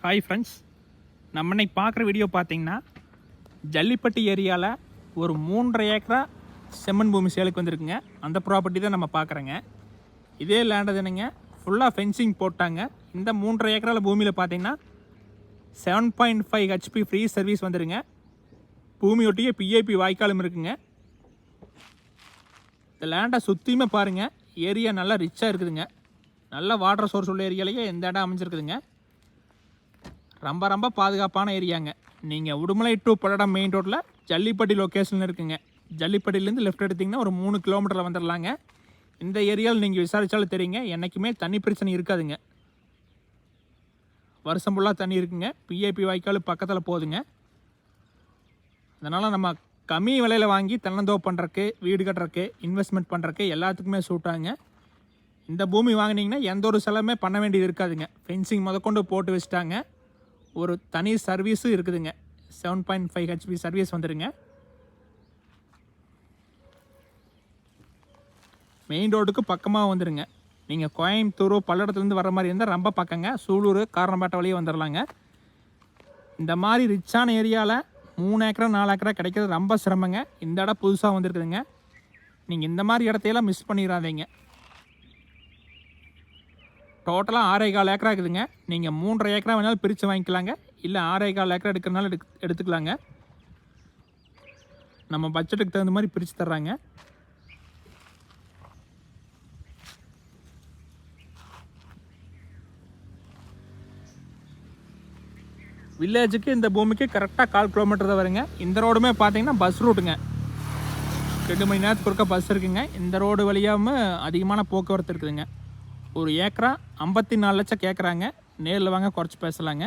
Hi friends, நம்ம இன்னைக்கு பார்க்குற வீடியோ பார்த்தீங்கன்னா ஜல்லிப்பட்டு ஏரியாவில் ஒரு 3.5 ஏக்கரா செம்மண் பூமி சேலுக்கு வந்திருக்குங்க. அந்த ப்ராப்பர்ட்டி தான் நம்ம பார்க்குறோங்க. இதே லேண்டு தானுங்க, ஃபுல்லாக ஃபென்சிங் போட்டாங்க. இந்த 3.5 ஏக்கராவில் பூமியில் பார்த்தீங்கன்னா 7.5 HP ஃப்ரீ சர்வீஸ் வந்துடுங்க. பூமியொட்டியே பிஐபி வாய்க்காலும் இருக்குங்க. இந்த லேண்டை சுற்றியுமே பாருங்கள், ஏரியா நல்லா ரிச்சாக இருக்குதுங்க. நல்ல வாட்டர் சோர்ஸ் உள்ள ஏரியாலேயே இந்த இடம் அமைஞ்சிருக்குதுங்க. ரொம்ப பாதுகாப்பான ஏரியாங்க. நீங்கள் உடுமலை டு பல்லடம் மெயின் ரோட்டில் ஜல்லிப்பட்டி லொக்கேஷனில் இருக்குங்க. ஜல்லிப்பட்டிலேருந்து லெஃப்ட் எடுத்திங்கன்னா ஒரு 3 கிலோமீட்டரில் வந்துடலாங்க. இந்த ஏரியாவில் நீங்கள் விசாரித்தாலும் தெரியுங்க, என்றைக்குமே தண்ணி பிரச்சனை இருக்காதுங்க. வருஷம் ஃபுல்லாக தண்ணி இருக்குங்க. பிஐபி வாய்க்கால் பக்கத்தில் போகுதுங்க. அதனால் நம்ம கம்மி விலையில் வாங்கி தென்னந்தோப்பு பண்ணுறக்கு, வீடு கட்டுறக்கு, இன்வெஸ்ட்மெண்ட் பண்ணுறக்கு எல்லாத்துக்குமே சூட்டாங்க. இந்த பூமி வாங்கினீங்கன்னா எந்த ஒரு செலவுமே பண்ண வேண்டியது இருக்காதுங்க. ஃபென்சிங் முதற்கொண்டு போட்டு வச்சுட்டாங்க. ஒரு தனி சர்வீஸும் இருக்குதுங்க. 7.5 HP சர்வீஸ் வந்துடுங்க. மெயின் ரோடுக்கு பக்கமாக வந்துடுங்க. நீங்கள் கோயம்புத்தூர் பல்லடத்துலேருந்து வர மாதிரி இருந்தால் ரொம்ப பக்கங்க. சூலூர் காரணம்பேட்டை வழியே வந்துடலாங்க. இந்த மாதிரி ரிச்சான ஏரியாவில் 3 ஏக்கரா 4 ஏக்கரா கிடைக்கிறது ரொம்ப சிரமங்க. இந்த இடம் புதுசாக வந்துருக்குதுங்க. நீங்கள் இந்த மாதிரி இடத்தையெல்லாம் மிஸ் பண்ணிடாதீங்க. டோட்டலாக 6.25 ஏக்கரா இருக்குதுங்க. நீங்கள் 3.5 ஏக்கரா வேணாலும் பிரித்து வாங்கிக்கலாங்க. இல்லை 6.25 ஏக்கரா எடுக்கிறனால எடுத்துக்கலாங்க. நம்ம பட்ஜெட்டுக்கு தகுந்த மாதிரி பிரித்து தர்றாங்க. வில்லேஜுக்கு இந்த பூமிக்கு கரெக்டாக 1/4 கிலோமீட்டர் தான் வருங்க. இந்த ரோடுமே பார்த்தீங்கன்னா பஸ் ரூட்டுங்க. 2 மணி நேரத்துக்கு ஒருக்கா பஸ் இருக்குங்க. இந்த ரோடு வழியாகவும் அதிகமான போக்குவரத்து இருக்குதுங்க. ஒரு ஏக்கரா 54 லட்சம் கேட்குறாங்க. நேரில் வாங்க குறைச்சி பேசலாங்க.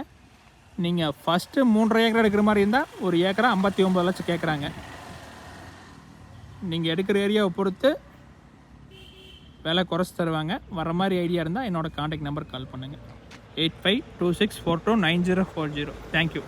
நீங்கள் ஃபஸ்ட்டு 3.5 ஏக்கரா எடுக்கிற மாதிரி இருந்தால் ஒரு ஏக்கரா 59 லட்சம் கேட்குறாங்க. நீங்கள் எடுக்கிற ஏரியாவை பொறுத்து விலை குறைச்சி தருவாங்க. வர மாதிரி ஐடியா இருந்தால் என்னோடய கான்டாக்ட் நம்பர் கால் பண்ணுங்கள். 8526429040. தேங்க்யூ.